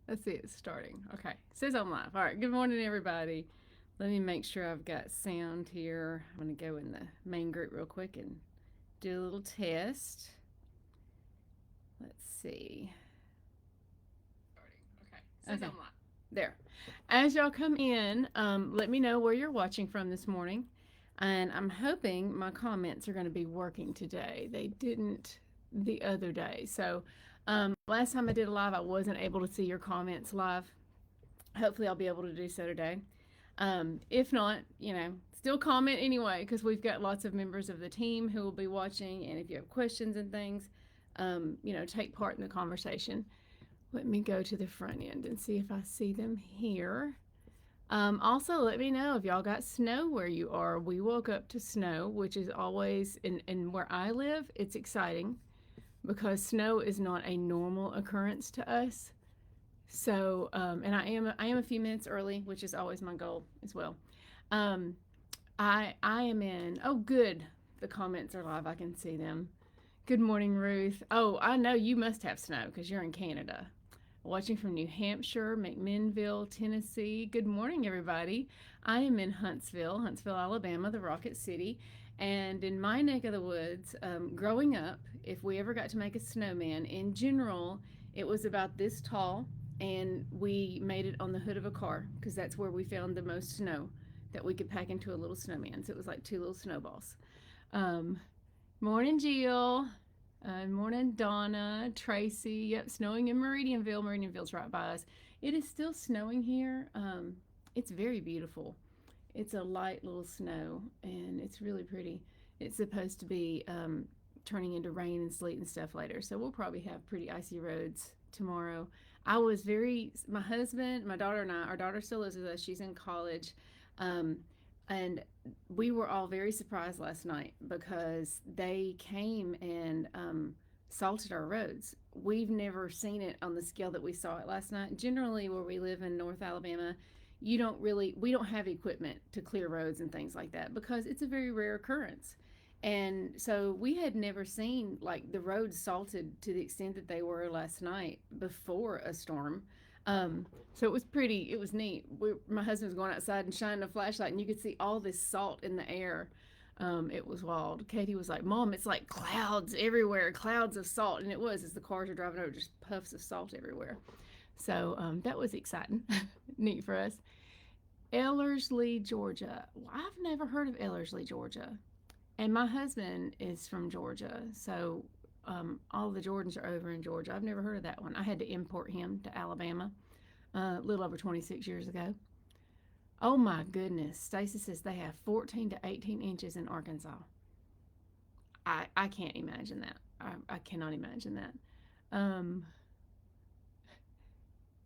Let's see, it's starting. Okay, it says I'm live. All right, good morning, everybody. Let me make sure I've got sound here. I'm going to go in the main group real quick and do a little test. Let's see. Starting. Okay, it says I'm live. There. As y'all come in, let me know where you're watching from this morning. And I'm hoping my comments are going to be working today. They didn't the other day. So last time I did a live, I wasn't able to see your comments live. Hopefully, I'll be able to do so today. If not, still comment anyway, because we've got lots of members of the team who will be watching. And if you have questions and things, take part in the conversation. Let me go to the front end and see if I see them here. Also, let me know if y'all got snow where you are. We woke up to snow, which is always, in where I live, it's exciting because snow is not a normal occurrence to us. So, and I am a few minutes early, which is always my goal as well. Um, I am in. Oh, good. The comments are live. I can see them. Good morning, Ruth. Oh, I know you must have snow because you're in Canada. Watching from New Hampshire, McMinnville, Tennessee. Good morning, everybody. I am in Huntsville, Alabama, the Rocket City. And in my neck of the woods, growing up, if we ever got to make a snowman, in general, it was about this tall, and we made it on the hood of a car because that's where we found the most snow that we could pack into a little snowman. So it was like two little snowballs. Um, Morning, Jill. Morning, Donna, Tracy. Yep, snowing in Meridianville. Meridianville's right by us. It is still snowing here. It's very beautiful. It's a light little snow, and it's really pretty. It's supposed to be turning into rain and sleet and stuff later, so we'll probably have pretty icy roads tomorrow. My husband, my daughter, and our daughter still lives with us. She's in college. Um, and we were all very surprised last night because they came and salted our roads. We've never seen it on the scale that we saw it last night. Generally, where we live in North Alabama, we don't have equipment to clear roads and things like that because it's a very rare occurrence. And so we had never seen like the roads salted to the extent that they were last night before a storm. So it was neat. My husband was going outside and shining a flashlight, and you could see all this salt in the air. It was wild. Katie was like, Mom, it's like clouds everywhere, clouds of salt. And it was, as the cars are driving over, just puffs of salt everywhere. So that was exciting, neat for us. Ellerslie, Georgia. Well, I've never heard of Ellerslie, Georgia. And my husband is from Georgia. So all the Jordans are over in Georgia. I've never heard of that one. I had to import him to Alabama a little over 26 years ago. Oh my goodness. Stacy says they have 14 to 18 inches in Arkansas. I can't imagine that. I cannot imagine that. Um,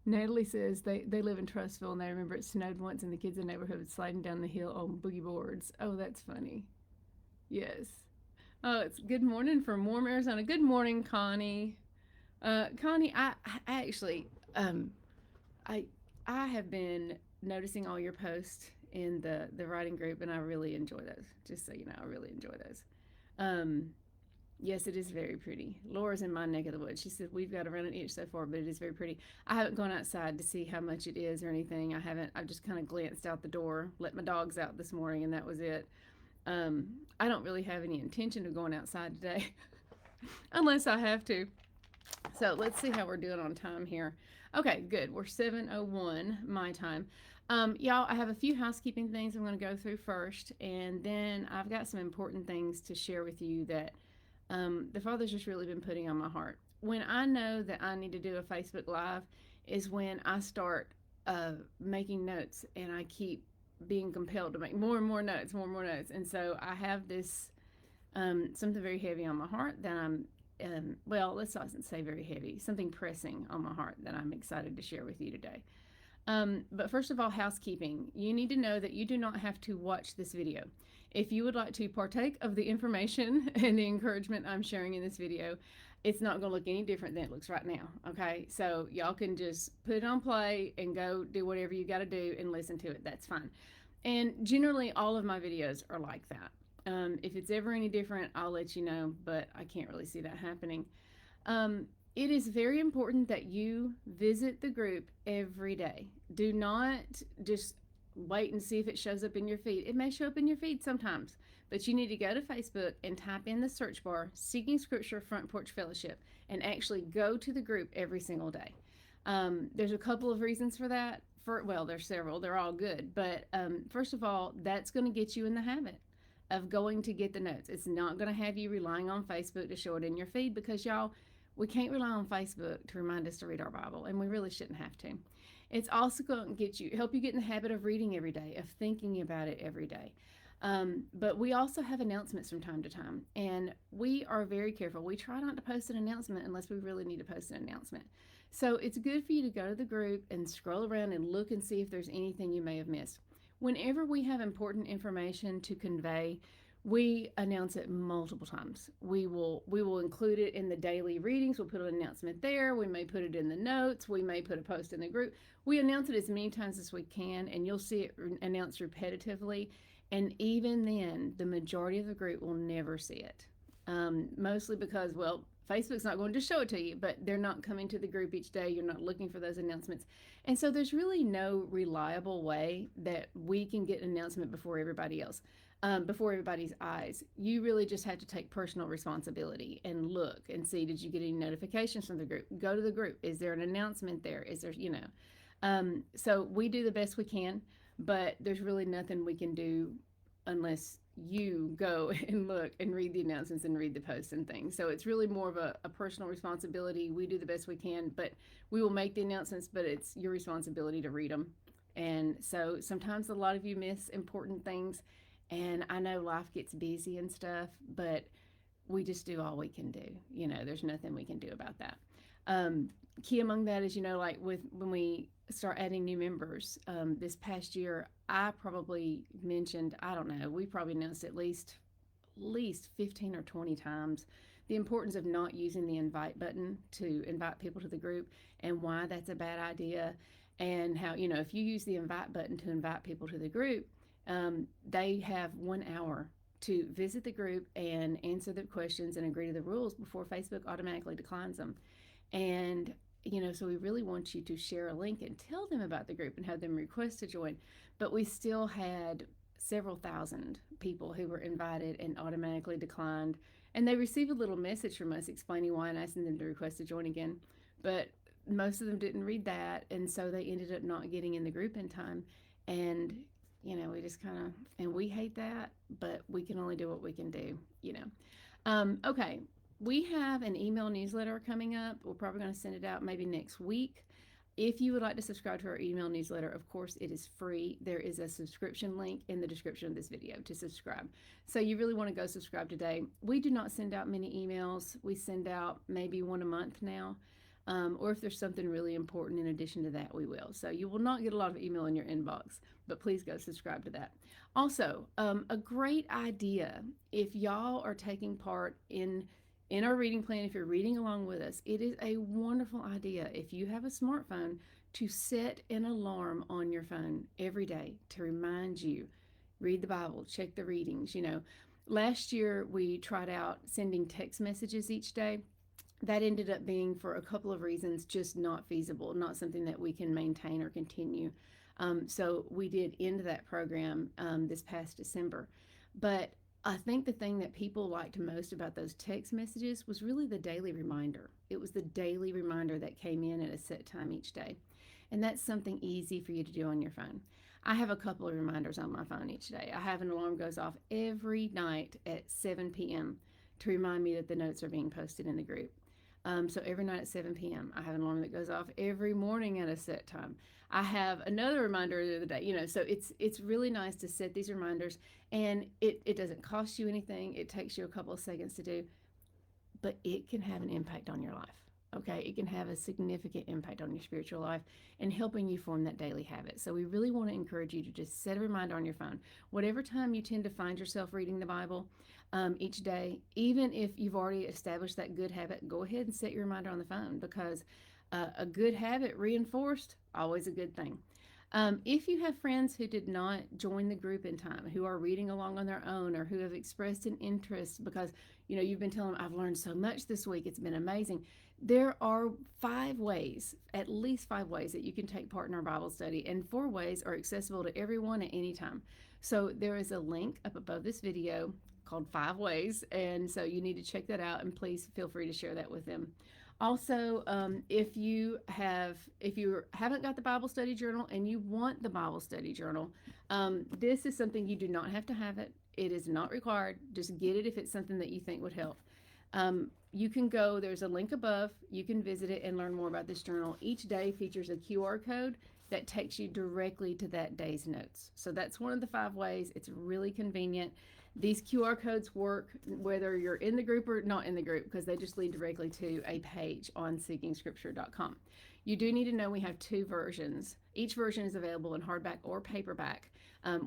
Natalie says they live in Trustville and they remember it snowed once and the kids in the neighborhood sliding down the hill on boogie boards. Oh, that's funny. Yes. Oh, it's good morning from warm Arizona. Good morning, Connie. Connie, I actually, I, I have been noticing all your posts in the writing group, and I really enjoy those. Just so you know, I really enjoy those. Um, yes, it is very pretty. Laura's in my neck of the woods. She said we've got around an inch so far, but it is very pretty. I haven't gone outside to see how much it is or anything. I haven't. I've just kind of glanced out the door, let my dogs out this morning, and that was it. I don't really have any intention of going outside today, unless I have to. So let's see how we're doing on time here. Okay, good. We're 7:01 my time. Y'all, I have a few housekeeping things I'm going to go through first, and then I've got some important things to share with you that the Father's just really been putting on my heart. When I know that I need to do a Facebook Live is when I start making notes, and I keep being compelled to make more and more notes, more and more notes. And so I have this something very heavy on my heart that well, let's not say very heavy, something pressing on my heart that I'm excited to share with you today. But first of all, housekeeping. You need to know that you do not have to watch this video. If you would like to partake of the information and the encouragement I'm sharing in this video, it's not going to look any different than it looks right now. Okay, so y'all can just put it on play and go do whatever you got to do and listen to it. That's fine. And generally, all of my videos are like that. If it's ever any different, I'll let you know, but I can't really see that happening. Um, It is very important that you visit the group every day. Do not just wait and see if it shows up in your feed. It may show up in your feed sometimes, but you need to go to Facebook and type in the search bar Seeking Scripture Front Porch Fellowship and actually go to the group every single day. There's a couple of reasons for that. Well, there's several. They're all good. But first of all, that's going to get you in the habit of going to get the notes. It's not going to have you relying on Facebook to show it in your feed because y'all, we can't rely on Facebook to remind us to read our Bible, and we really shouldn't have to. It's also going to help you get in the habit of reading every day, of thinking about it every day. But we also have announcements from time to time, and we are very careful. We try not to post an announcement unless we really need to post an announcement. So it's good for you to go to the group and scroll around and look and see if there's anything you may have missed. Whenever we have important information to convey, we announce it multiple times. We will include it in the daily readings. We'll put an announcement there. We may put it in the notes. We may put a post in the group. We announce it as many times as we can, and you'll see it announced repetitively. And even then, the majority of the group will never see it. Mostly because, well, Facebook's not going to show it to you, but they're not coming to the group each day. You're not looking for those announcements. And so there's really no reliable way that we can get an announcement before everybody else, before everybody's eyes. You really just have to take personal responsibility and look and see, did you get any notifications from the group? Go to the group. Is there an announcement there? Is there, so we do the best we can, but there's really nothing we can do unless you go and look and read the announcements and read the posts and things. So it's really more of a personal responsibility. We do the best we can, but we will make the announcements, but it's your responsibility to read them. And so sometimes a lot of you miss important things. And I know life gets busy and stuff, but we just do all we can do. There's nothing we can do about that. Key among that is, like when we start adding new members, this past year, I probably mentioned, I don't know, we probably announced at least 15 or 20 times the importance of not using the invite button to invite people to the group and why that's a bad idea. And how, if you use the invite button to invite people to the group, they have 1 hour to visit the group and answer the questions and agree to the rules before Facebook automatically declines them. And so we really want you to share a link and tell them about the group and have them request to join. But we still had several thousand people who were invited and automatically declined. And they received a little message from us explaining why and asking them to request to join again. But most of them didn't read that. And so they ended up not getting in the group in time. And, we just and we hate that, but we can only do what we can do, Okay. We have an email newsletter coming up. We're probably going to send it out maybe next week. If you would like to subscribe to our email newsletter, of course, it is free. There is a subscription link in the description of this video to subscribe. So you really want to go subscribe today. We do not send out many emails. We send out maybe one a month now. Or if there's something really important in addition to that, we will. So you will not get a lot of email in your inbox, but please go subscribe to that. Also, a great idea, if y'all are taking part in our reading plan, if you're reading along with us, it is a wonderful idea, if you have a smartphone, to set an alarm on your phone every day to remind you, read the Bible, check the readings. Last year we tried out sending text messages each day. That ended up being, for a couple of reasons, just not feasible, not something that we can maintain or continue. So we did end that program this past December. But I think the thing that people liked most about those text messages was really the daily reminder. It was the daily reminder that came in at a set time each day. And that's something easy for you to do on your phone. I have a couple of reminders on my phone each day. I have an alarm goes off every night at 7 p.m. to remind me that the notes are being posted in the group. So every night at 7 p.m. I have an alarm that goes off every morning at a set time. I have another reminder the other day, so it's really nice to set these reminders, and it doesn't cost you anything. It takes you a couple of seconds to do, but it can have an impact on your life. Okay, it can have a significant impact on your spiritual life and helping you form that daily habit. So we really want to encourage you to just set a reminder on your phone. Whatever time you tend to find yourself reading the Bible each day, even if you've already established that good habit, go ahead and set your reminder on the phone, because a good habit reinforced, always a good thing. If you have friends who did not join the group in time, who are reading along on their own, or who have expressed an interest because you've been telling them, I've learned so much this week, it's been amazing. There are 5 ways, at least 5 ways, that you can take part in our Bible study, and 4 ways are accessible to everyone at any time. So there is a link up above this video called 5 Ways, and so you need to check that out, and please feel free to share that with them. Also, if you haven't got the Bible study journal and you want the Bible study journal, this is something you do not have to have it. It is not required. Just get it if it's something that you think would help. You can go, there's a link above. You can visit it and learn more about this journal. Each day features a QR code that takes you directly to that day's notes. So that's one of the 5 ways. It's really convenient. These QR codes work whether you're in the group or not in the group, because they just lead directly to a page on seekingscripture.com. You do need to know we have 2 versions. Each version is available in hardback or paperback.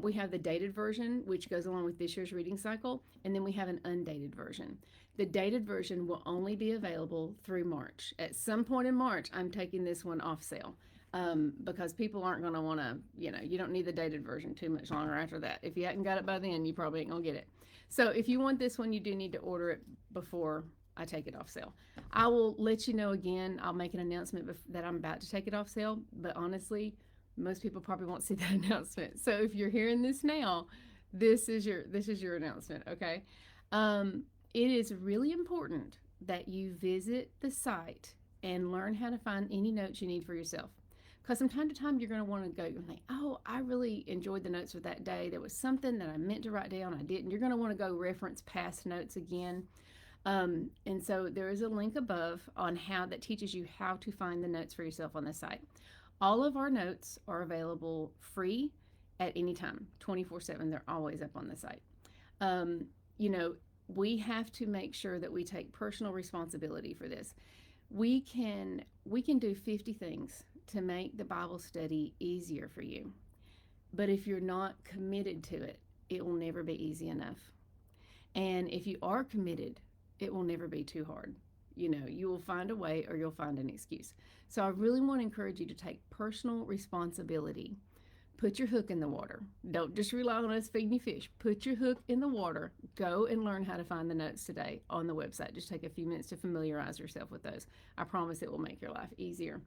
We have the dated version, which goes along with this year's reading cycle, and then we have an undated version. The dated version will only be available through March. At some point in March, I'm taking this one off sale. Because people aren't going to want to, you don't need the dated version too much longer after that. If you hadn't got it by then, you probably ain't going to get it. So if you want this one, you do need to order it before I take it off sale. I will let you know again. I'll make an announcement that I'm about to take it off sale, but honestly, most people probably won't see that announcement. So if you're hearing this now, this is your announcement, okay? It is really important that you visit the site and learn how to find any notes you need for yourself. Because from time to time, you're going to want to go and think, oh, I really enjoyed the notes for that day. There was something that I meant to write down, I didn't. You're going to want to go reference past notes again. And so there is a link above on how that teaches you how to find the notes for yourself on the site. All of our notes are available free at any time, 24/7. They're always up on the site. We have to make sure that we take personal responsibility for this. We can do 50 things to make the Bible study easier for you. But if you're not committed to it, it will never be easy enough. And if you are committed, it will never be too hard. You will find a way or you'll find an excuse. So I really want to encourage you to take personal responsibility. Put your hook in the water. Don't just rely on us feeding you fish. Put your hook in the water. Go and learn how to find the notes today on the website. Just take a few minutes to familiarize yourself with those. I promise it will make your life easier.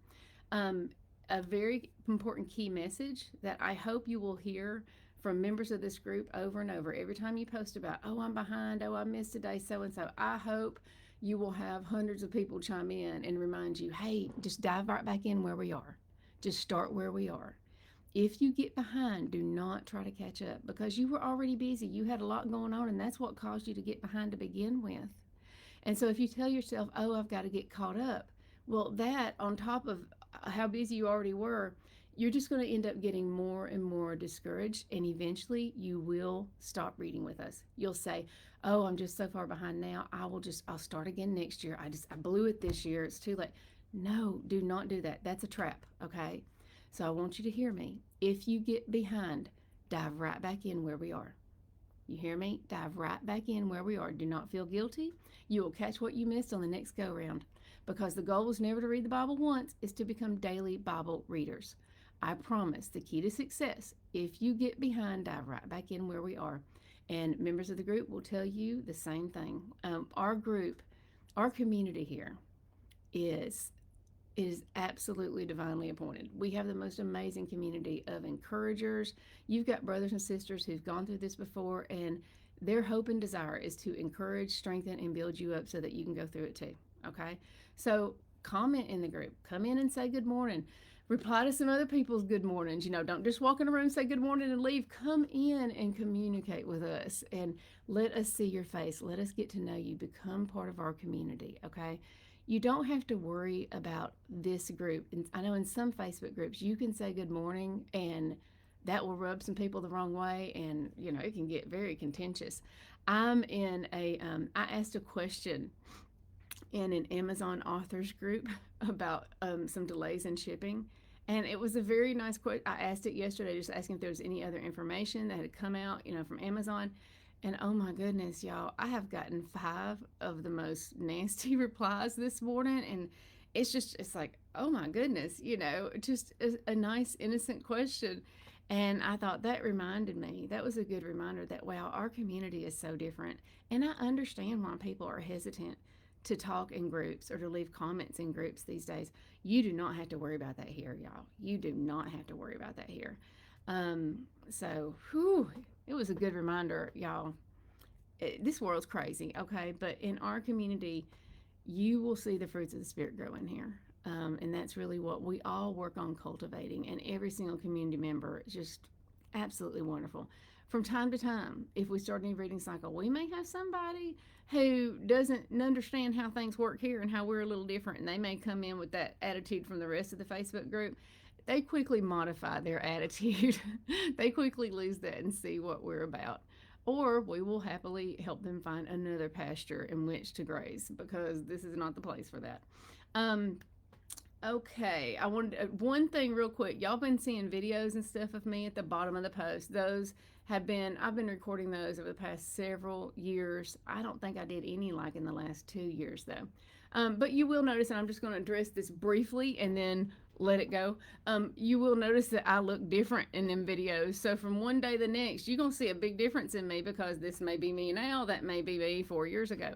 A very important key message that I hope you will hear from members of this group over and over. Every time you post about, oh, I'm behind, oh, I missed today, so-and-so, I hope you will have hundreds of people chime in and remind you, hey, just dive right back in where we are. Just start where we are. If you get behind, do not try to catch up, because you were already busy. You had a lot going on, and that's what caused you to get behind to begin with. And so if you tell yourself, oh, I've got to get caught up, well, that on top of how busy you already were, you're just going to end up getting more and more discouraged, and eventually you will stop reading with us. You'll say, oh, I'm just so far behind now. I'll start again next year. I blew it this year. It's too late. No, do not do that. That's a trap, okay? So I want you to hear me. If you get behind, dive right back in where we are. You hear me? Dive right back in where we are. Do not feel guilty. You will catch what you missed on the next go round, because the goal was never to read the Bible once, is to become daily Bible readers. I promise the key to success, if you get behind, dive right back in where we are. And members of the group will tell you the same thing. Our group, our community here is absolutely divinely appointed. We have the most amazing community of encouragers. You've got brothers and sisters who've gone through this before, and their hope and desire is to encourage, strengthen, and build you up so that you can go through it too, okay? So comment in the group. Come in and say good morning. Reply to some other people's good mornings. Don't just walk in a room and say good morning and leave. Come in and communicate with us, and let us see your face. Let us get to know you. Become part of our community, okay? You don't have to worry about this group. I know in some Facebook groups you can say good morning, and that will rub some people the wrong way, and it can get very contentious. I asked a question in an Amazon authors group about some delays in shipping, and it was a very nice question. I asked it yesterday, just asking if there was any other information that had come out, from Amazon. And oh my goodness, y'all, I have gotten 5 of the most nasty replies this morning, and It's like, oh my goodness, just a nice, innocent question. And I thought that reminded me, that was a good reminder that, wow, our community is so different. And I understand why people are hesitant to talk in groups or to leave comments in groups these days. You do not have to worry about that here, y'all. You do not have to worry about that here. So, whew, it was a good reminder, y'all. This world's crazy, okay? But in our community, you will see the fruits of the Spirit grow in here. And that's really what we all work on cultivating. And every single community member is just absolutely wonderful. From time to time, if we start a new reading cycle, we may have somebody who doesn't understand how things work here and how we're a little different. And they may come in with that attitude from the rest of the Facebook group. They quickly modify their attitude. They quickly lose that and see what we're about. Or we will happily help them find another pasture in which to graze, because this is not the place for that. Okay, I wanted one thing real quick. Y'all been seeing videos and stuff of me at the bottom of the post. I've been recording those over the past several years. I don't think I did any like in the last 2 years though. But you will notice, and I'm just going to address this briefly and then let it go. You will notice that I look different in them videos. So from one day to the next, you're going to see a big difference in me, because this may be me now, that may be me 4 years ago.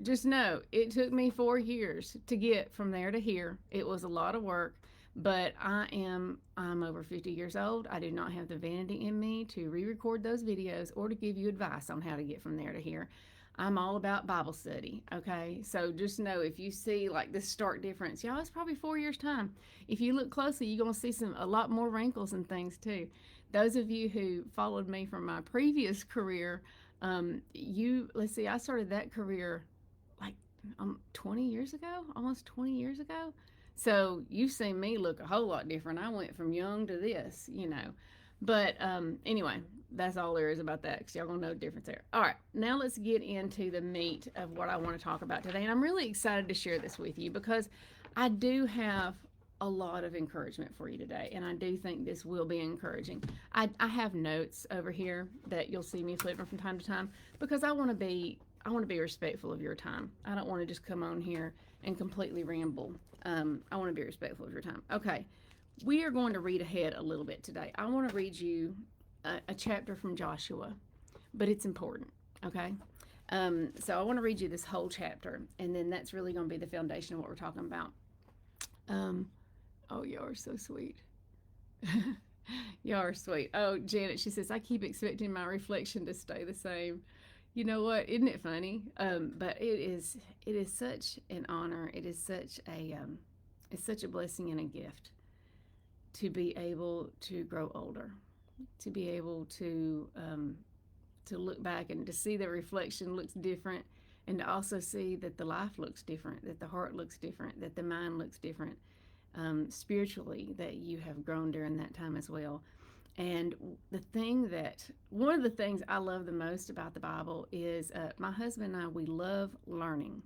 Just know it took me 4 years to get from there to here. It was a lot of work, but I'm over 50 years old. I do not have the vanity in me to re-record those videos or to give you advice on how to get from there to here. I'm all about Bible study, okay? So just know, if you see like this stark difference, y'all, it's probably 4 years time. If you look closely, you're gonna see a lot more wrinkles and things too. Those of you who followed me from my previous career, let's see, I started that career like 20 years ago, almost 20 years ago. So you've seen me look a whole lot different. I went from young to this. But anyway, that's all there is about that, because y'all gonna know the difference there. All right, now let's get into the meat of what I want to talk about today. And I'm really excited to share this with you, because I do have a lot of encouragement for you today, and I do think this will be encouraging. I have notes over here that you'll see me flipping from time to time, because I want to be respectful of your time. I don't want to just come on here and completely ramble. I want to be respectful of your time. Okay, we are going to read ahead a little bit today. I want to read you a chapter from Joshua, but it's important, okay? So I want to read you this whole chapter, and then that's really going to be the foundation of what we're talking about. Oh, y'all are so sweet. Y'all are sweet. Oh, Janet, she says, I keep expecting my reflection to stay the same. You know what? Isn't it funny? But it is such an honor. It's such a blessing and a gift to be able to grow older, to be able to look back and to see the reflection looks different, and to also see that the life looks different, that the heart looks different, that the mind looks different, spiritually, that you have grown during that time as well. And one of the things I love the most about the Bible is my husband and I, we love learning.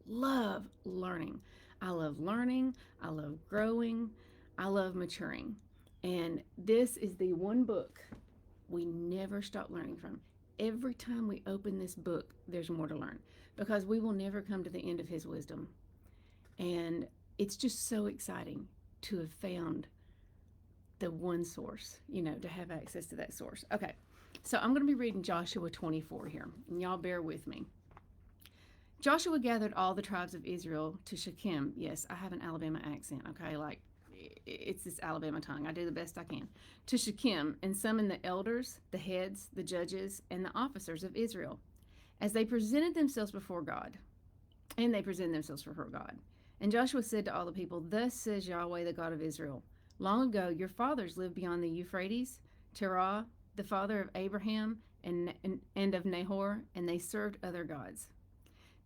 Love learning. I love learning. I love growing. I love maturing. And this is the one book we never stop learning from. Every time we open this book, there's more to learn, because we will never come to the end of his wisdom. And it's just so exciting to have found the one source, to have access to that source. Okay, so I'm going to be reading Joshua 24 here, and y'all bear with me. Joshua gathered all the tribes of Israel to Shechem. Yes, I have an Alabama accent, okay? Like, it's this Alabama tongue. I do the best I can. To Shechem, and summoned the elders, the heads, the judges, and the officers of Israel, as they presented themselves before God. And they presented themselves before God. And Joshua said to all the people, Thus says Yahweh, the God of Israel, long ago your fathers lived beyond the Euphrates, Terah, the father of Abraham and of Nahor, and they served other gods.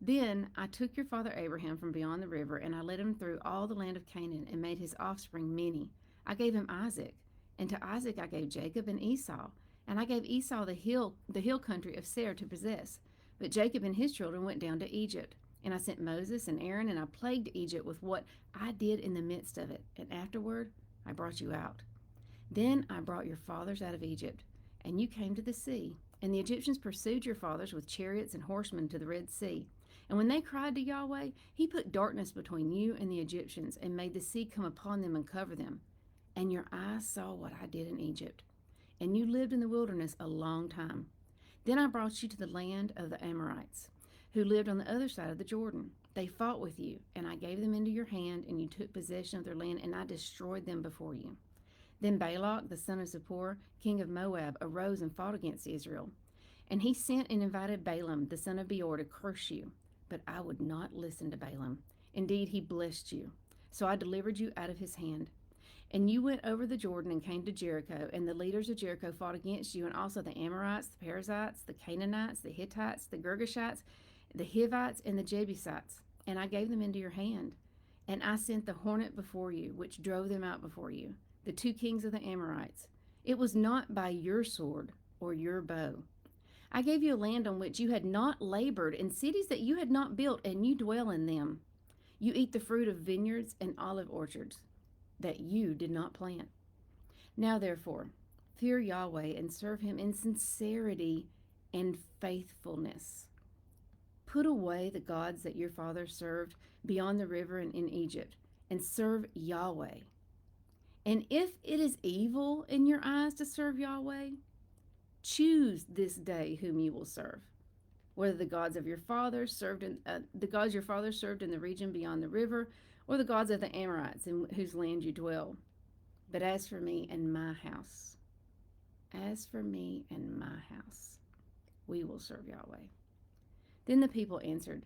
Then I took your father Abraham from beyond the river, and I led him through all the land of Canaan, and made his offspring many. I gave him Isaac, and to Isaac I gave Jacob and Esau, and I gave Esau the hill country of Seir to possess. But Jacob and his children went down to Egypt. And I sent Moses and Aaron, and I plagued Egypt with what I did in the midst of it. And afterward, I brought you out. Then I brought your fathers out of Egypt, and you came to the sea. And the Egyptians pursued your fathers with chariots and horsemen to the Red Sea. And when they cried to Yahweh, he put darkness between you and the Egyptians and made the sea come upon them and cover them. And your eyes saw what I did in Egypt. And you lived in the wilderness a long time. Then I brought you to the land of the Amorites, who lived on the other side of the Jordan. They fought with you, and I gave them into your hand, and you took possession of their land, and I destroyed them before you. Then Balak, the son of Zippor, king of Moab, arose and fought against Israel. And he sent and invited Balaam, the son of Beor, to curse you. But I would not listen to Balaam. Indeed, he blessed you. So I delivered you out of his hand. And you went over the Jordan and came to Jericho, and the leaders of Jericho fought against you, and also the Amorites, the Perizzites, the Canaanites, the Hittites, the Girgashites, the Hivites, and the Jebusites. And I gave them into your hand. And I sent the hornet before you, which drove them out before you, the two kings of the Amorites. It was not by your sword or your bow. I gave you a land on which you had not labored, and cities that you had not built, and you dwell in them. You eat the fruit of vineyards and olive orchards that you did not plant. Now, therefore, fear Yahweh and serve him in sincerity and faithfulness. Put away the gods that your fathers served beyond the river and in Egypt, and serve Yahweh. And if it is evil in your eyes to serve Yahweh, choose this day whom you will serve, whether the gods of your fathers served in the gods your fathers served in the region beyond the river, or the gods of the Amorites in whose land you dwell. But as for me and my house, we will serve Yahweh. Then the people answered,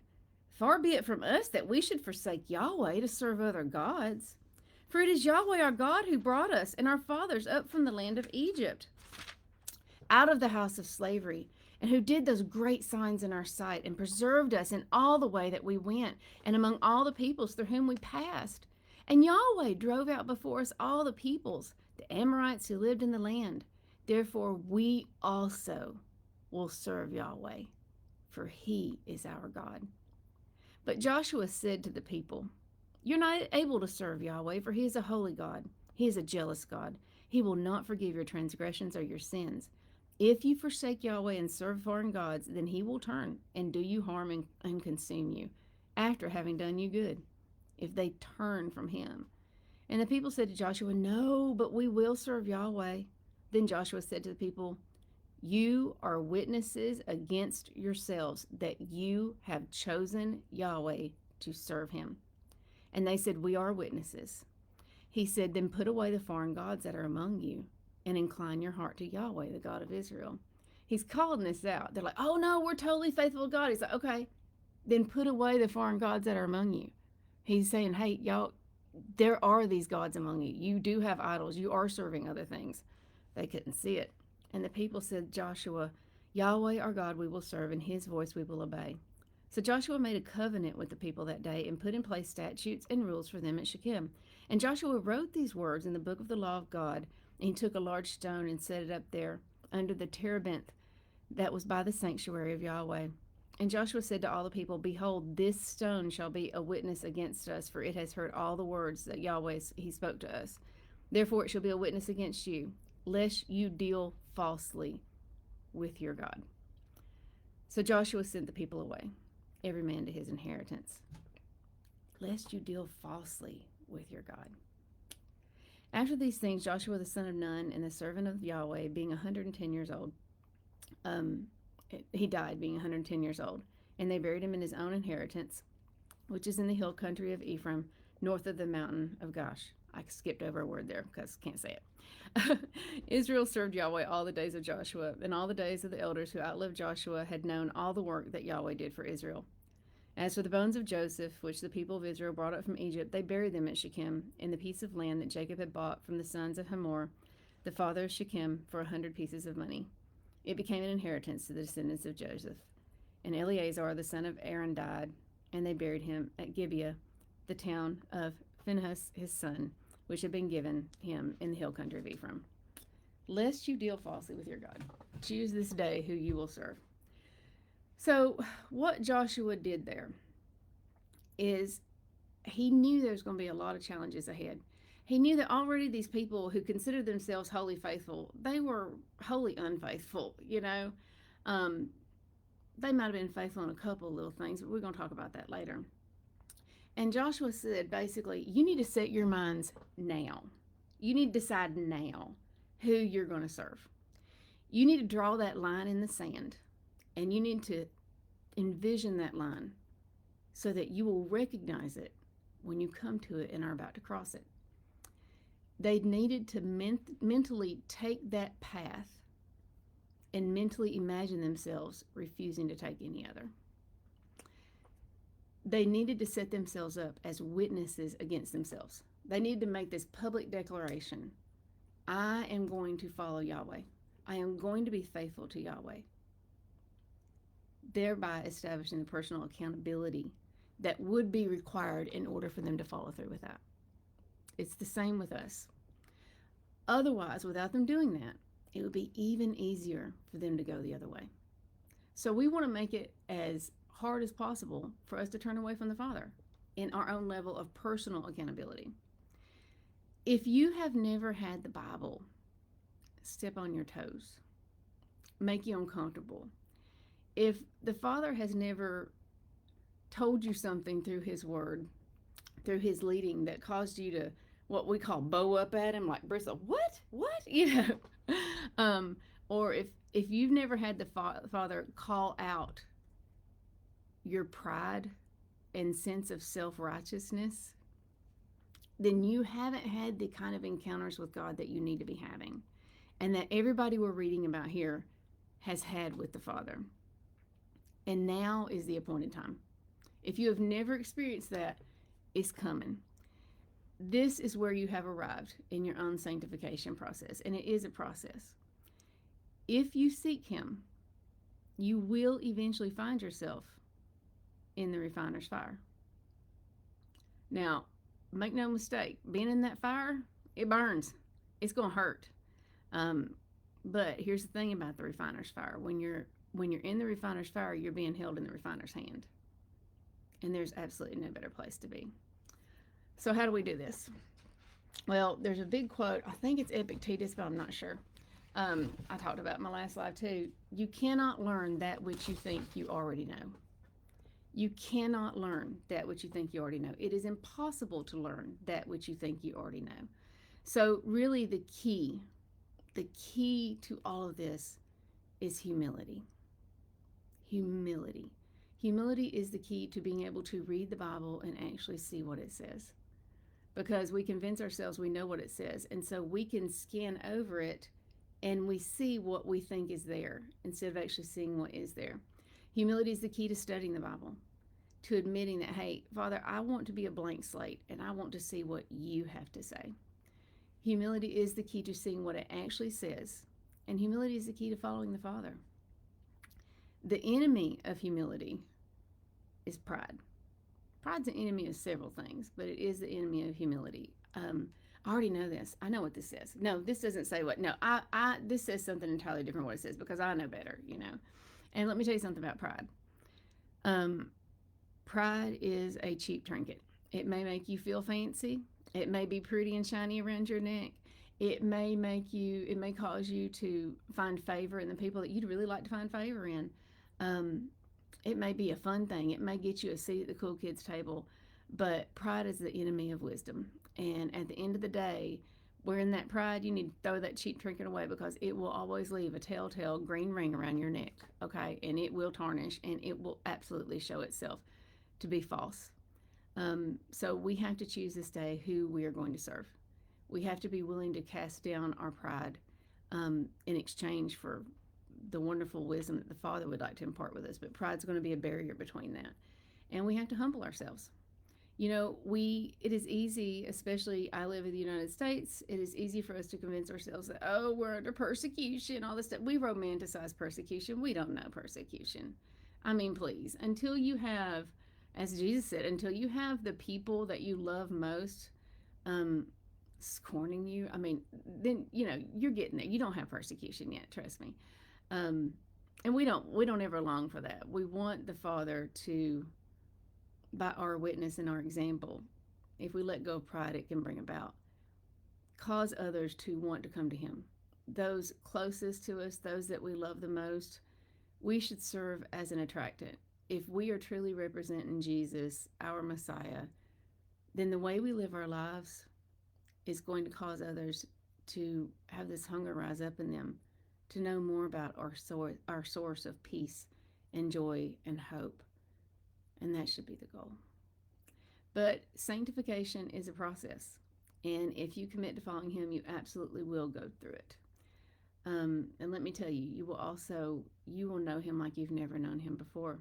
Far be it from us that we should forsake Yahweh to serve other gods. For it is Yahweh our God who brought us and our fathers up from the land of Egypt, out of the house of slavery, and who did those great signs in our sight, and preserved us in all the way that we went, and among all the peoples through whom we passed. And Yahweh drove out before us all the peoples, the Amorites who lived in the land. Therefore we also will serve Yahweh, for he is our God. But Joshua said to the people, You're not able to serve Yahweh, for he is a holy God. He is a jealous God. He will not forgive your transgressions or your sins. If you forsake Yahweh and serve foreign gods, then he will turn and do you harm and consume you, after having done you good, if they turn from him. And the people said to Joshua, No, but we will serve Yahweh. Then Joshua said to the people, You are witnesses against yourselves that you have chosen Yahweh to serve him. And they said, We are witnesses. He said, Then put away the foreign gods that are among you, and incline your heart to Yahweh, the God of Israel. He's calling this out. They're like, Oh no, we're totally faithful to God. He's like, Okay, then put away the foreign gods that are among you. He's saying, Hey, y'all, there are these gods among you. You do have idols. You are serving other things. They couldn't see it. And the people said, Joshua, Yahweh our God we will serve, and his voice we will obey. So Joshua made a covenant with the people that day and put in place statutes and rules for them at Shechem. And Joshua wrote these words in the book of the law of God, and he took a large stone and set it up there under the terebinth that was by the sanctuary of Yahweh. And Joshua said to all the people, Behold, this stone shall be a witness against us, for it has heard all the words that Yahweh he spoke to us. Therefore it shall be a witness against you, lest you deal falsely with your God. So Joshua sent the people away, every man to his inheritance, lest you deal falsely with your God. After these things, Joshua the son of Nun and the servant of Yahweh, being 110 years old, he died being 110 years old, and they buried him in his own inheritance, which is in the hill country of Ephraim, north of the mountain of Gash. I skipped over a word there because I can't say it. Israel served Yahweh all the days of Joshua, and all the days of the elders who outlived Joshua had known all the work that Yahweh did for Israel. As for the bones of Joseph, which the people of Israel brought up from Egypt, they buried them at Shechem, in the piece of land that Jacob had bought from the sons of Hamor, the father of Shechem, for 100 pieces of money. It became an inheritance to the descendants of Joseph. And Eleazar, the son of Aaron, died, and they buried him at Gibeah, the town of Phinehas his son, which had been given him in the hill country of Ephraim. Lest you deal falsely with your God, choose this day who you will serve. So what Joshua did there is he knew there was going to be a lot of challenges ahead. He knew that already these people who considered themselves wholly faithful, they were wholly unfaithful, they might have been faithful in a couple of little things, but we're going to talk about that later. And Joshua said basically, you need to set your minds now. You need to decide now who you're going to serve. You need to draw that line in the sand, and you need to envision that line so that you will recognize it when you come to it and are about to cross it. They needed to mentally take that path and mentally imagine themselves refusing to take any other. They needed to set themselves up as witnesses against themselves. They needed to make this public declaration: I am going to follow Yahweh. I am going to be faithful to Yahweh, thereby establishing the personal accountability that would be required in order for them to follow through with that. It's the same with us. Otherwise, without them doing that, it would be even easier for them to go the other way. So we want to make it as hard as possible for us to turn away from the Father in our own level of personal accountability. If you have never had the Bible step on your toes, make you uncomfortable, if the Father has never told you something through His Word, through His leading, that caused you to, what we call, bow up at Him, like bristle, what, or if you've never had the Father call out your pride and sense of self-righteousness, then you haven't had the kind of encounters with God that you need to be having, and that everybody we're reading about here has had with the Father. And now is the appointed time. If you have never experienced that, it's coming. This is where you have arrived in your own sanctification process, and it is a process. If you seek Him, you will eventually find yourself in the refiner's fire. Now, make no mistake, being in that fire, it burns. It's going to hurt. But here's the thing about the refiner's fire. When you're in the refiner's fire, you're being held in the refiner's hand. And there's absolutely no better place to be. So how do we do this? Well, there's a big quote. I think it's Epictetus, but I'm not sure. I talked about in my last live too. You cannot learn that which you think you already know. You cannot learn that which you think you already know. It is impossible to learn that which you think you already know. So really the key to all of this is humility. Humility. Humility is the key to being able to read the Bible and actually see what it says. Because we convince ourselves we know what it says, and so we can scan over it and we see what we think is there instead of actually seeing what is there. Humility is the key to studying the Bible, to admitting that, hey, Father, I want to be a blank slate and I want to see what you have to say. Humility is the key to seeing what it actually says, and humility is the key to following the Father. The enemy of humility is pride. Pride's an enemy of several things, but it is the enemy of humility. I already know this. I know what this says. No, this doesn't say what. No, this says something entirely different what it says because I know better, And let me tell you something about pride. Pride is a cheap trinket. It may make you feel fancy. It may be pretty and shiny around your neck. It may cause you to find favor in the people that you'd really like to find favor in. It may be a fun thing. It may get you a seat at the cool kids table, but pride is the enemy of wisdom. And at the end of the day, wearing that pride, you need to throw that cheap trinket away because it will always leave a telltale green ring around your neck, okay? And it will tarnish, and it will absolutely show itself to be false. So we have to choose this day who we are going to serve. We have to be willing to cast down our pride in exchange for the wonderful wisdom that the Father would like to impart with us. But pride's going to be a barrier between that. And we have to humble ourselves. It is easy, especially I live in the United States, it is easy for us to convince ourselves that, we're under persecution, all this stuff. We romanticize persecution. We don't know persecution. I mean, please, until you have, as Jesus said, until you have the people that you love most scorning you, then, you're getting there. You don't have persecution yet, trust me. And we don't ever long for that. We want the Father to, by our witness and our example, if we let go of pride, it can bring about, cause others to want to come to Him. Those closest to us, those that we love the most, We should serve as an attractant. If we are truly representing Jesus, our Messiah, then the way we live our lives is going to cause others to have this hunger rise up in them to know more about our source of peace and joy and hope. And that should be the goal. But sanctification is a process. And if you commit to following Him, you absolutely will go through it. And let me tell you, you will know Him like you've never known Him before.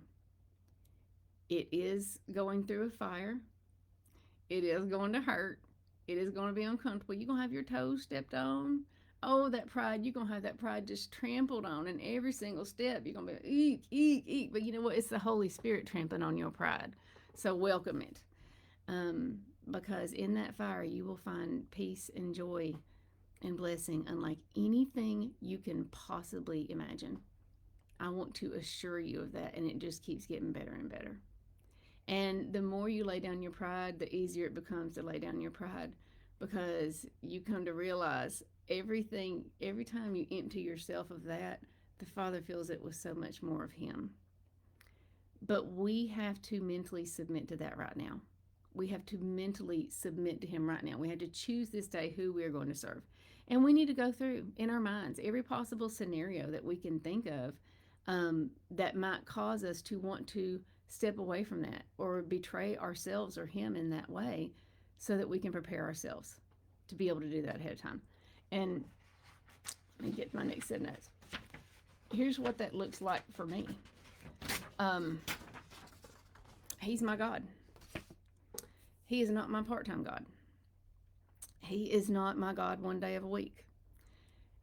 It is going through a fire. It is going to hurt. It is going to be uncomfortable. You're going to have your toes stepped on. Oh, that pride, you're going to have that pride just trampled on in every single step. You're going to be eek, eek, eek. But you know what? It's the Holy Spirit trampling on your pride. So welcome it. Because in that fire, you will find peace and joy and blessing unlike anything you can possibly imagine. I want to assure you of that, and it just keeps getting better and better. And the more you lay down your pride, the easier it becomes to lay down your pride because you come to realize every time you empty yourself of that, the Father fills it with so much more of Him. But we have to mentally submit to that right now. We have to mentally submit to Him right now. We have to choose this day who we are going to serve. And we need to go through in our minds every possible scenario that we can think of that might cause us to want to step away from that or betray ourselves or Him in that way so that we can prepare ourselves to be able to do that ahead of time. And let me get my next set of notes. Here's what that looks like for me. He's my God. He is not my part-time God. He is not my God one day of a week.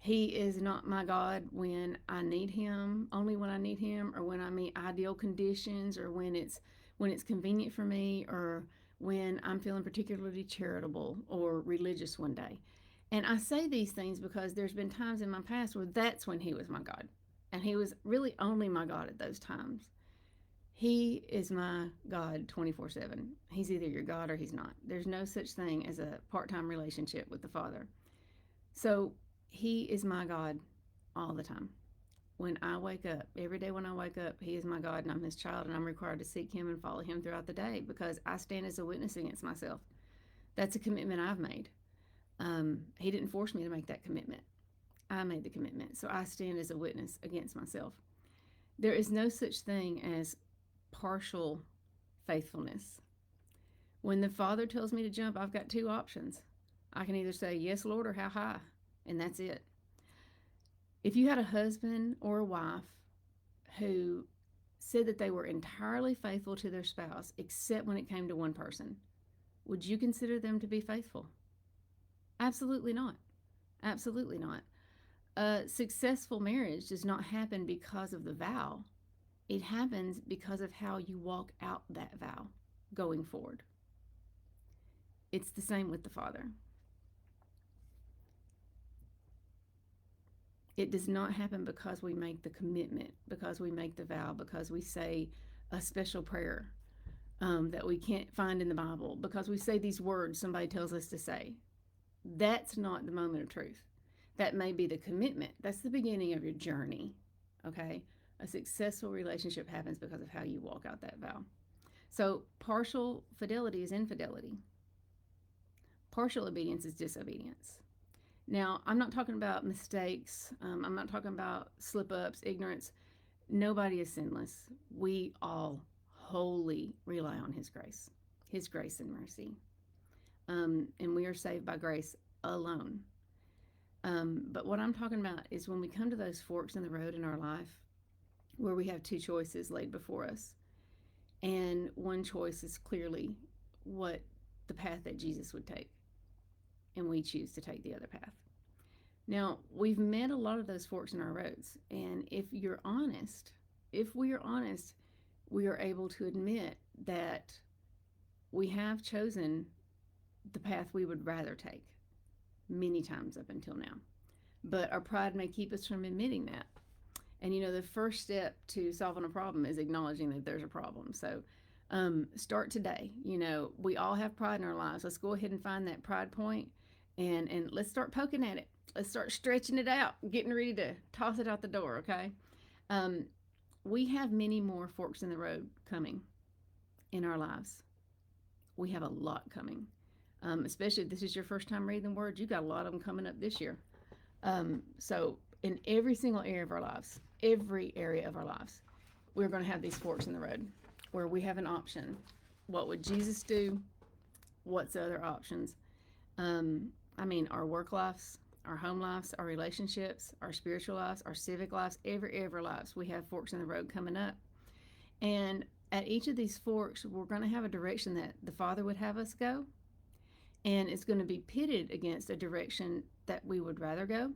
He is not my God when I need Him, only when I need Him, or when I meet ideal conditions, or when it's convenient for me, or when I'm feeling particularly charitable or religious one day. And I say these things because there's been times in my past where that's when He was my God. And He was really only my God at those times. He is my God 24/7. He's either your God or He's not. There's no such thing as a part-time relationship with the Father. So He is my God all the time. When I wake up, every day when I wake up, He is my God and I'm His child, and I'm required to seek Him and follow Him throughout the day because I stand as a witness against myself. That's a commitment I've made. He didn't force me to make that commitment. I made the commitment. So I stand as a witness against myself. There is no such thing as partial faithfulness. When the Father tells me to jump, I've got two options. I can either say, yes, Lord, or how high, and that's it. If you had a husband or a wife who said that they were entirely faithful to their spouse, except when it came to one person, would you consider them to be faithful? Absolutely not. Absolutely not. A successful marriage does not happen because of the vow. It happens because of how you walk out that vow going forward. It's the same with the Father. It does not happen because we make the commitment, because we make the vow, because we say a special prayer that we can't find in the Bible, because we say these words somebody tells us to say. That's not the moment of truth. That may be the commitment. That's the beginning of your journey, okay? A successful relationship happens because of how you walk out that vow. So partial fidelity is infidelity. Partial obedience is disobedience. Now, I'm not talking about mistakes. I'm not talking about slip-ups, ignorance. Nobody is sinless. We all wholly rely on His grace and mercy. And we are saved by grace alone. But what I'm talking about is when we come to those forks in the road in our life where we have two choices laid before us, and one choice is clearly what the path that Jesus would take, and we choose to take the other path. Now, we've met a lot of those forks in our roads, and if we are honest, we are able to admit that we have chosen the path we would rather take many times up until now. But our pride may keep us from admitting that. And the first step to solving a problem is acknowledging that there's a problem. So start today. We all have pride in our lives. Let's go ahead and find that pride point and let's start poking at it. Let's start stretching it out, getting ready to toss it out the door, okay? We have many more forks in the road coming in our lives. We have a lot coming. Especially if this is your first time reading the Word, you got a lot of them coming up this year. So, in every single area of our lives, every area of our lives, we're going to have these forks in the road where we have an option. What would Jesus do? What's the other options? Our work lives, our home lives, our relationships, our spiritual lives, our civic lives, every area of our lives, we have forks in the road coming up. And at each of these forks, we're going to have a direction that the Father would have us go, and it's going to be pitted against a direction that we would rather go,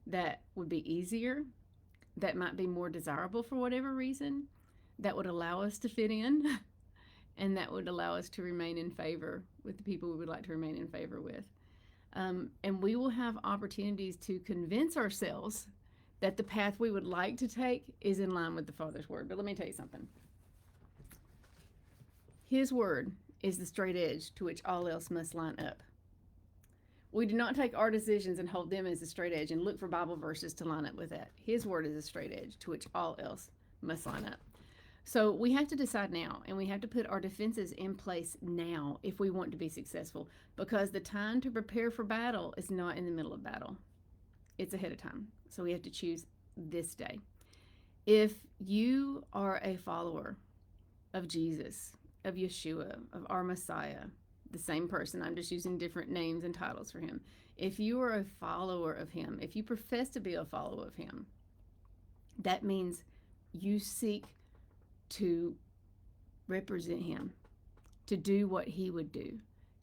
that would be easier, that might be more desirable for whatever reason, that would allow us to fit in, and that would allow us to remain in favor with the people we would like to remain in favor with. And we will have opportunities to convince ourselves that the path we would like to take is in line with the Father's Word. But let me tell you something. His Word is the straight edge to which all else must line up. We do not take our decisions and hold them as a straight edge and look for Bible verses to line up with that. His Word is a straight edge to which all else must line up. So we have to decide now, and we have to put our defenses in place now if we want to be successful, because the time to prepare for battle is not in the middle of battle. It's ahead of time. So we have to choose this day. If you are a follower of Jesus, of Yeshua, of our Messiah, the same person, I'm just using different names and titles for him. If you are a follower of him, if you profess to be a follower of him, that means you seek to represent him, to do what he would do,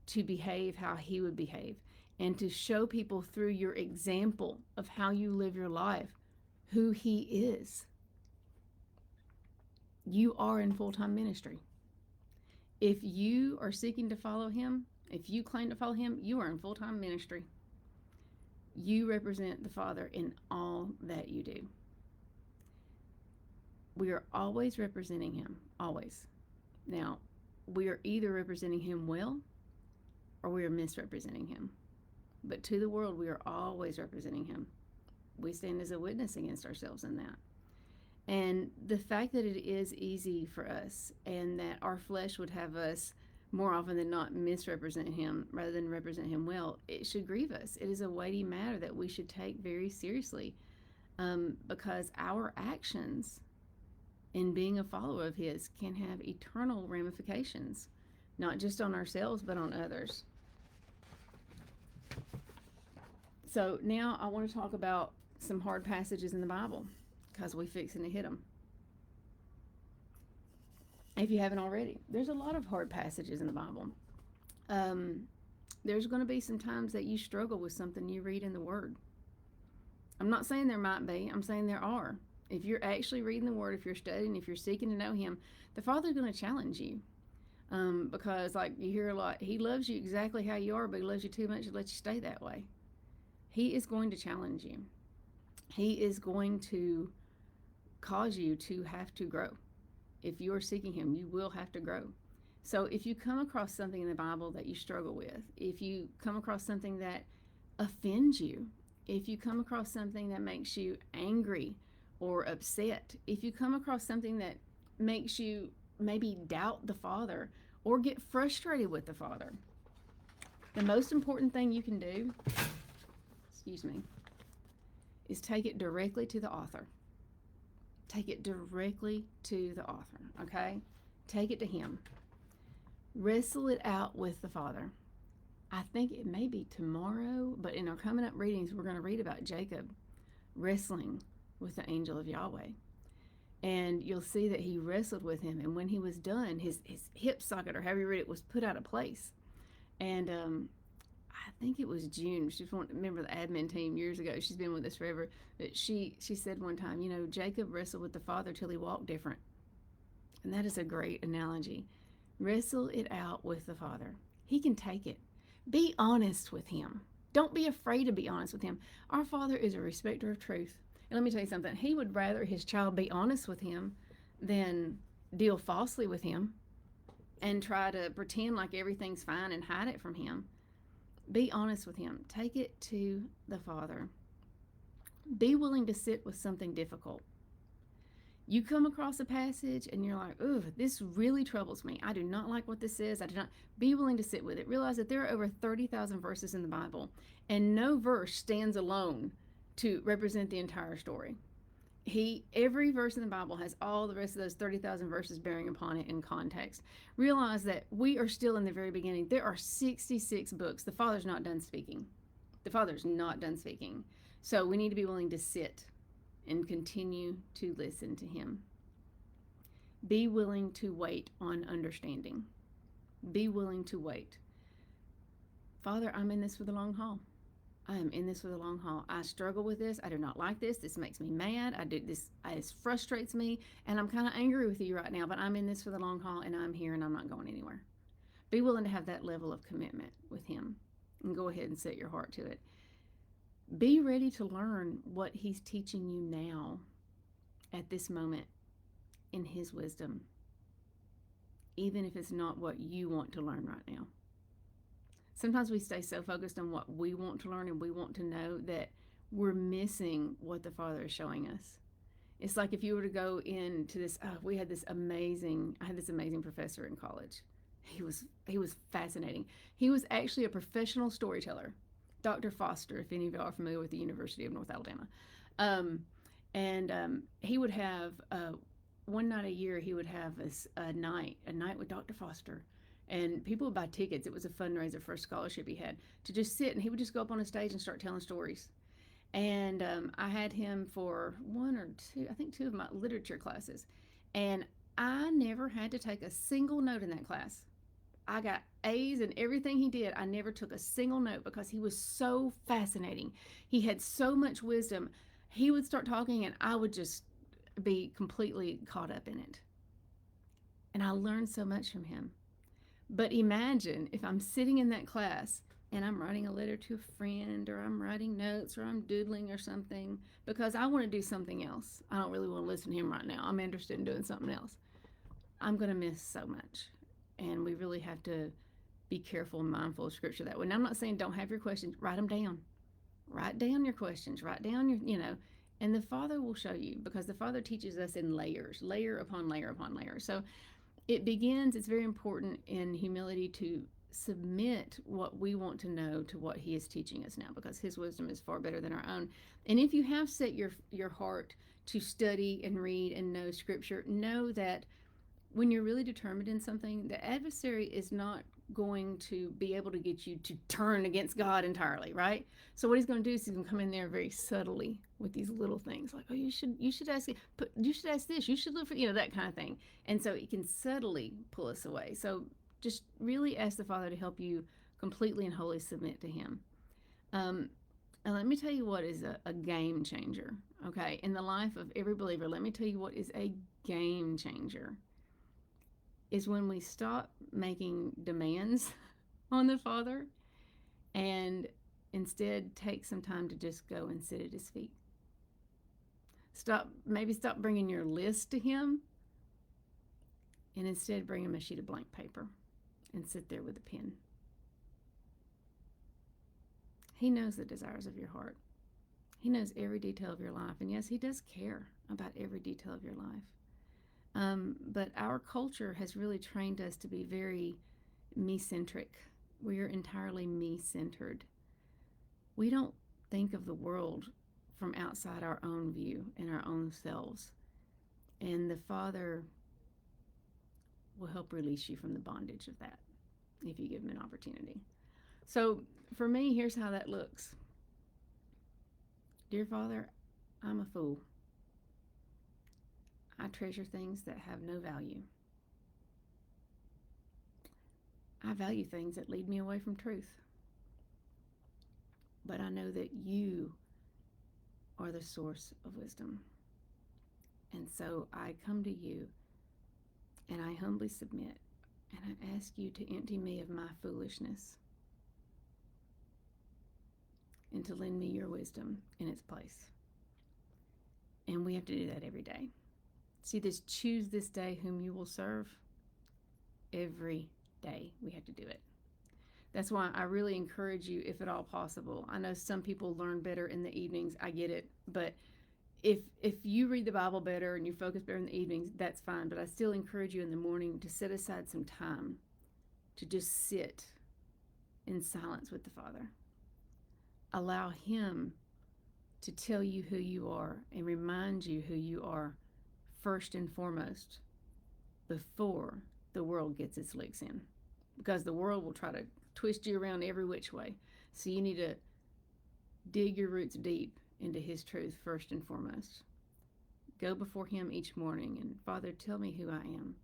to behave how he would behave, and to show people through your example of how you live your life who he is. You are in full-time ministry. If you are seeking to follow him, if you claim to follow him, you are in full-time ministry. You represent the Father in all that you do. We are always representing him, always. Now, we are either representing him well or we are misrepresenting him. But to the world, we are always representing him. We stand as a witness against ourselves in that. And the fact that it is easy for us and that our flesh would have us more often than not misrepresent him rather than represent him well, it should grieve us. It is a weighty matter that we should take very seriously, because our actions in being a follower of his can have eternal ramifications, not just on ourselves, but on others. So now I want to talk about some hard passages in the Bible, because we're fixing to hit them. If you haven't already, there's a lot of hard passages in the Bible. There's going to be some times that you struggle with something you read in the Word. I'm not saying there might be, I'm saying there are. If you're actually reading the Word, if you're studying, if you're seeking to know him, the Father's going to challenge you. Because like you hear a lot, he loves you exactly how you are, but he loves you too much to let you stay that way. He is going to challenge you. He is going to cause you to have to grow. If you are seeking him, you will have to grow. So if you come across something in the Bible that you struggle with, if you come across something that offends you, if you come across something that makes you angry or upset, if you come across something that makes you maybe doubt the Father or get frustrated with the Father, the most important thing you can do, is take it directly to the author. Take it directly to the author, okay? Take it to him. Wrestle it out with the Father. I think it may be tomorrow, but in our coming up readings, we're going to read about Jacob wrestling with the angel of Yahweh. And you'll see that he wrestled with him, and when he was done, his hip socket, or however you read it, was put out of place. And I think it was June. She's one, remember the admin team years ago. She's been with us forever. But she said one time, you know, Jacob wrestled with the Father till he walked different. And that is a great analogy. Wrestle it out with the Father. He can take it. Be honest with him. Don't be afraid to be honest with him. Our Father is a respecter of truth. And let me tell you something. He would rather his child be honest with him than deal falsely with him and try to pretend like everything's fine and hide it from him. Be honest with him. Take it to the Father. Be willing to sit with something difficult. You come across a passage and you're like, "Ooh, this really troubles me. I do not like what this says. I do not." Be willing to sit with it. Realize that there are over 30,000 verses in the Bible, and no verse stands alone to represent the entire story. Every verse in the Bible has all the rest of those 30,000 verses bearing upon it in context. Realize that we are still in the very beginning. There are 66 books. The Father's not done speaking. The Father's not done speaking. So we need to be willing to sit and continue to listen to him. Be willing to wait on understanding. Be willing to wait. Father, I'm in this for the long haul. I am in this for the long haul. I struggle with this. I do not like this. This makes me mad. I do this. It frustrates me, and I'm kind of angry with you right now. But I'm in this for the long haul, and I'm here, and I'm not going anywhere. Be willing to have that level of commitment with him, and go ahead and set your heart to it. Be ready to learn what he's teaching you now, at this moment, in his wisdom, even if it's not what you want to learn right now. Sometimes we stay so focused on what we want to learn and we want to know that we're missing what the Father is showing us. It's like if you were to go into this, I had this amazing professor in college. He was fascinating. He was actually a professional storyteller, Dr. Foster, if any of y'all are familiar with the University of North Alabama. He would have one night a year, he would have a night with Dr. Foster. And people would buy tickets. It was a fundraiser for a scholarship he had to just sit, and he would just go up on a stage and start telling stories. And I had him for one or two, I think two of my literature classes. And I never had to take a single note in that class. I got A's in everything he did. I never took a single note because he was so fascinating. He had so much wisdom. He would start talking, and I would just be completely caught up in it. And I learned so much from him. But imagine if I'm sitting in that class and I'm writing a letter to a friend, or I'm writing notes, or I'm doodling or something because I want to do something else. I don't really want to listen to him right now. I'm interested in doing something else. I'm going to miss so much. And we really have to be careful and mindful of Scripture that way. And I'm not saying don't have your questions. Write them down. Write down your questions. Write down your, and the Father will show you, because the Father teaches us in layers, layer upon layer upon layer. So it's very important in humility to submit what we want to know to what he is teaching us now, because his wisdom is far better than our own. And if you have set your heart to study and read and know Scripture, know that when you're really determined in something, the adversary is not going to be able to get you to turn against God entirely, right? So what he's going to do is he's going to come in there very subtly with these little things like, oh, you should ask it, you should ask this, you should look for, that kind of thing. And so he can subtly pull us away. So just really ask the Father to help you completely and wholly submit to him. And let me tell you what is a game changer, okay? In the life of every believer, let me tell you what is a game changer. Is when we stop making demands on the Father and instead take some time to just go and sit at his feet. Stop bringing your list to him, and instead bring him a sheet of blank paper and sit there with a pen. He knows the desires of your heart. He knows every detail of your life. And yes, he does care about every detail of your life. But our culture has really trained us to be very me-centric. We are entirely me-centered. We don't think of the world from outside our own view and our own selves. And the Father will help release you from the bondage of that if you give him an opportunity. So for me, here's how that looks. Dear Father, I'm a fool. I treasure things that have no value. I value things that lead me away from truth. But I know that you are the source of wisdom. And so I come to you and I humbly submit, and I ask you to empty me of my foolishness and to lend me your wisdom in its place. And we have to do that every day. See this, choose this day whom you will serve. Every day we have to do it. That's why I really encourage you, if at all possible. I know some people learn better in the evenings. I get it. But if you read the Bible better and you focus better in the evenings, that's fine. But I still encourage you in the morning to set aside some time to just sit in silence with the Father. Allow Him to tell you who you are and remind you who you are first and foremost before the world gets its licks in. Because the world will try to twist you around every which way. So you need to dig your roots deep into His truth first and foremost. Go before Him each morning and, Father, tell me who I am.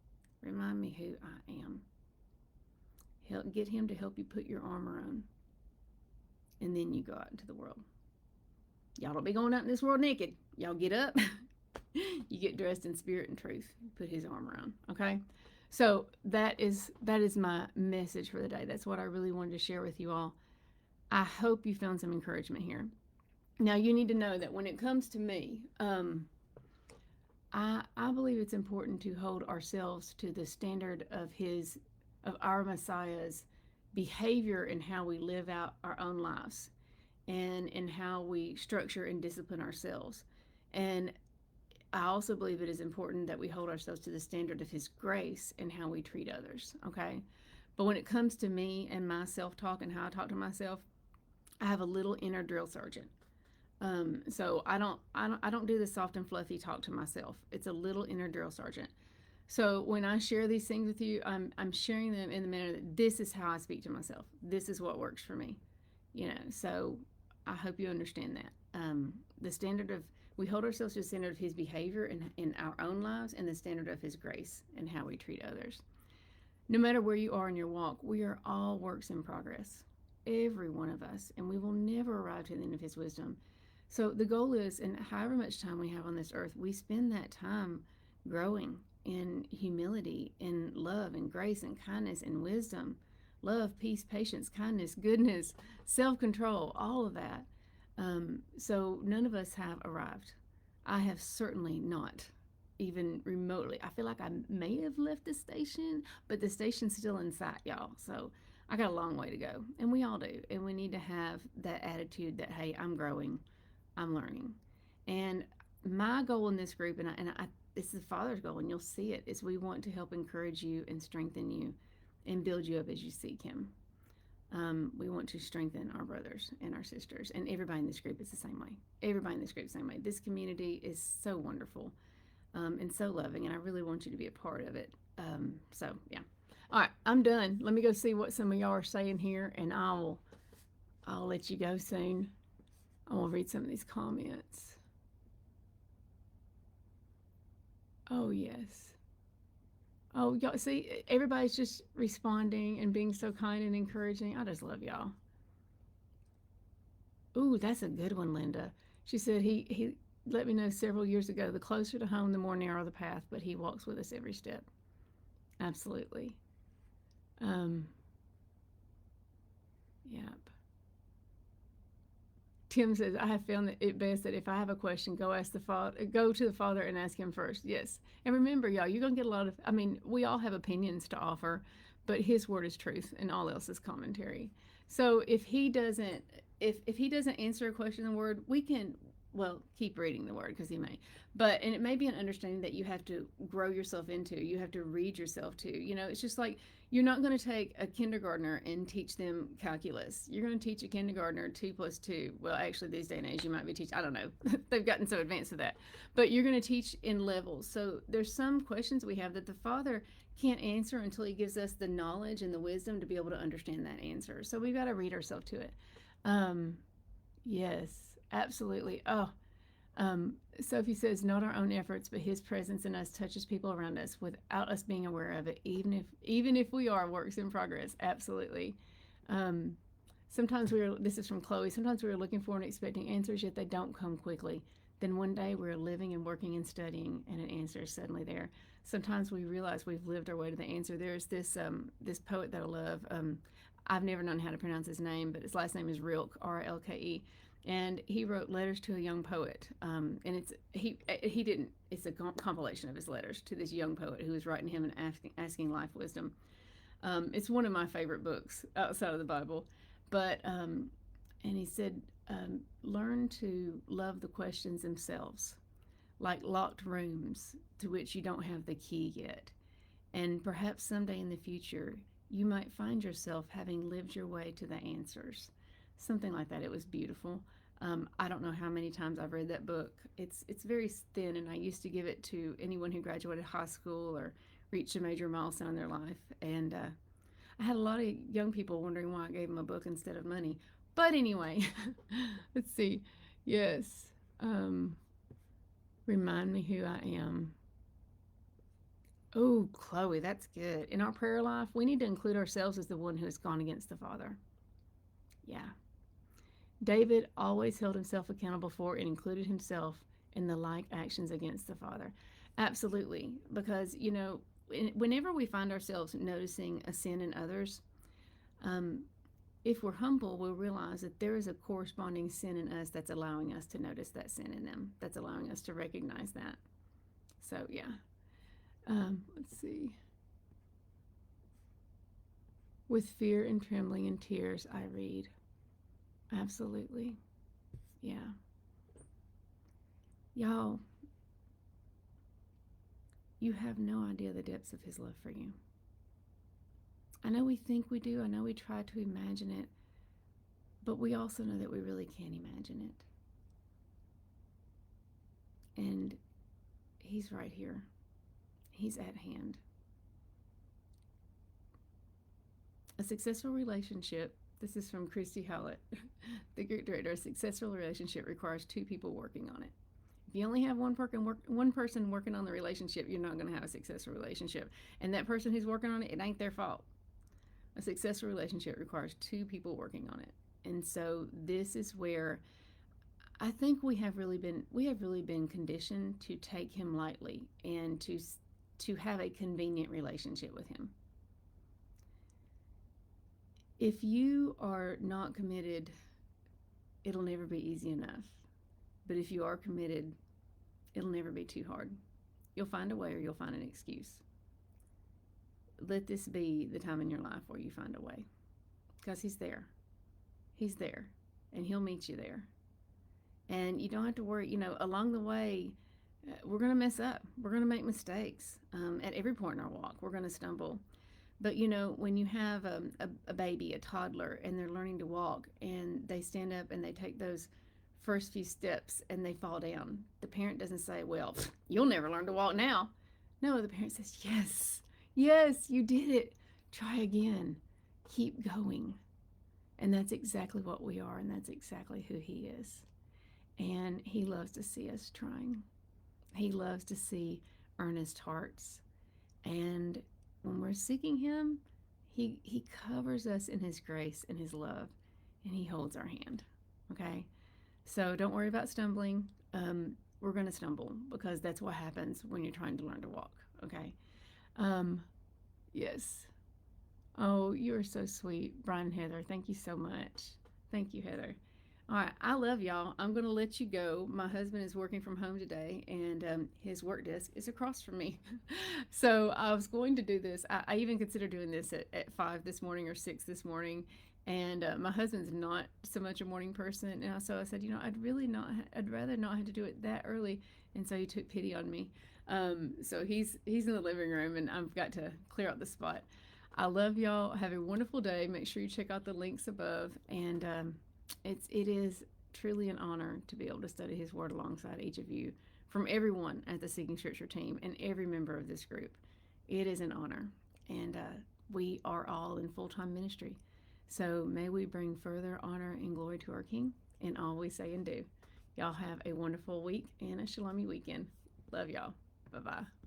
Remind me who I am. Get Him to help you put your armor on. And then you go out into the world. Y'all don't be going out in this world naked. Y'all get up. You get dressed in spirit and truth. Put His armor on. Okay? So that is my message for the day. That's what I really wanted to share with you all. I hope you found some encouragement here. Now, you need to know that when it comes to me, I believe it's important to hold ourselves to the standard of our Messiah's behavior and how we live out our own lives and in how we structure and discipline ourselves. And I also believe it is important that we hold ourselves to the standard of His grace and how we treat others, okay? But when it comes to me and my self-talk and how I talk to myself, I have a little inner drill sergeant. So I don't do the soft and fluffy talk to myself. It's a little inner drill sergeant. So when I share these things with you, I'm sharing them in the manner that this is how I speak to myself. This is what works for me, So I hope you understand that. The standard of we hold ourselves to the standard of His behavior in our own lives and the standard of His grace and how we treat others. No matter where you are in your walk, we are all works in progress, every one of us, and we will never arrive to the end of His wisdom. So the goal is, and however much time we have on this earth, we spend that time growing in humility, in love, and grace, and kindness, and wisdom, love, peace, patience, kindness, goodness, self-control, all of that. So none of us have arrived. I have certainly not, even remotely. I feel like I may have left the station, but the station's still in sight, y'all. So I got a long way to go, and we all do. And we need to have that attitude that, hey, I'm growing, I'm learning. And my goal in this group, and it's the Father's goal, and you'll see it, is we want to help encourage you and strengthen you and build you up as you seek Him. We want to strengthen our brothers and our sisters, and everybody in this group is the same way. Everybody in this group is the same way. This community is so wonderful and so loving, and I really want you to be a part of it. So, yeah. All right, I'm done. Let me go see what some of y'all are saying here, and I'll let you go soon. I will read some of these comments. Oh, yes. Oh, y'all see, everybody's just responding and being so kind and encouraging. I just love y'all. Ooh, that's a good one, Linda. She said he let me know several years ago, the closer to home, the more narrow the path, but He walks with us every step. Absolutely. Yep. Tim says, I have found it best that if I have a question, go to the Father and ask Him first. Yes. And remember, y'all, you're going to get a lot of, we all have opinions to offer, but His word is truth and all else is commentary. So if He doesn't answer a question in the Word, we can, keep reading the Word because He may. And it may be an understanding that you have to grow yourself into. You have to read yourself to. It's just like you're not going to take a kindergartner and teach them calculus. You're going to teach a kindergartner 2 + 2. Well, actually, these day and age, you might be teaching, I don't know. They've gotten so advanced with that. But you're going to teach in levels. So there's some questions we have that the Father can't answer until He gives us the knowledge and the wisdom to be able to understand that answer. So we've got to read ourselves to it. Yes, absolutely. Sophie says, not our own efforts, but His presence in us touches people around us without us being aware of it, even if we are works in progress. Absolutely. This is from Chloe, sometimes we are looking for and expecting answers, yet they don't come quickly. Then one day we're living and working and studying, and an answer is suddenly there. Sometimes we realize we've lived our way to the answer. There's this poet that I love. I've never known how to pronounce his name, but his last name is Rilke, Rlke. And he wrote letters to a young poet, and it's a compilation of his letters to this young poet who was writing him and asking life wisdom. It's one of my favorite books outside of the Bible, and he said, learn to love the questions themselves. like locked rooms to which you don't have the key yet. And perhaps someday in the future, you might find yourself having lived your way to the answers. Something like that. It was beautiful. I don't know how many times I've read that book. It's very thin, and I used to give it to anyone who graduated high school or reached a major milestone in their life. And I had a lot of young people wondering why I gave them a book instead of money. But anyway, let's see. Yes. Um, Remind me who I am. Oh, Chloe, that's good. In our prayer life, we need to include ourselves as the one who has gone against the Father. Yeah. David always held himself accountable for and included himself in the like actions against the Father. Absolutely. Because, whenever we find ourselves noticing a sin in others, um, if we're humble, we'll realize that there is a corresponding sin in us that's allowing us to notice that sin in them, that's allowing us to recognize that. So, yeah. Let's see. With fear and trembling and tears, I read. Absolutely. Yeah. Y'all, you have no idea the depths of his love for you. I know we think we do. I know we try to imagine it. But we also know that we really can't imagine it. And he's right here. He's at hand. A successful relationship, this is from Christy Howlett, the group director, a successful relationship requires two people working on it. If you only have one person working on the relationship, you're not going to have a successful relationship. And that person who's working on it, it ain't their fault. A successful relationship requires two people working on it. And so this is where I think we have really been conditioned to take him lightly and to have a convenient relationship with him. If you are not committed, it'll never be easy enough. But if you are committed, it'll never be too hard. You'll find a way or you'll find an excuse. Let this be the time in your life where you find a way. Because he's there. He's there. And he'll meet you there. And you don't have to worry, along the way, we're going to mess up. We're going to make mistakes. At every point in our walk, we're going to stumble. But, when you have a baby, a toddler, and they're learning to walk, and they stand up and they take those first few steps and they fall down, the parent doesn't say, well, you'll never learn to walk now. No, the parent says, yes, you did it. Try again. Keep going. And that's exactly what we are, and that's exactly who he is. And he loves to see us trying. He loves to see earnest hearts. And when we're seeking him, he covers us in his grace and his love, and he holds our hand. Okay? So don't worry about stumbling. We're going to stumble because that's what happens when you're trying to learn to walk. Okay? Yes. Oh, you are so sweet, Brian and Heather. Thank you so much. Thank you, Heather. All right, I love y'all. I'm going to let you go. My husband is working from home today, and his work desk is across from me. So I was going to do this. I even considered doing this at 5 this morning or 6 this morning. And my husband's not so much a morning person. And so I said, I'd rather not have to do it that early. And so he took pity on me. So he's in the living room, and I've got to clear out the spot. I love y'all. Have a wonderful day. Make sure you check out the links above. And it is truly an honor to be able to study his word alongside each of you, from everyone at the Seeking Scripture team and every member of this group. It is an honor. And we are all in full-time ministry. So may we bring further honor and glory to our King in all we say and do. Y'all have a wonderful week and a Shalom weekend. Love y'all. Bye-bye.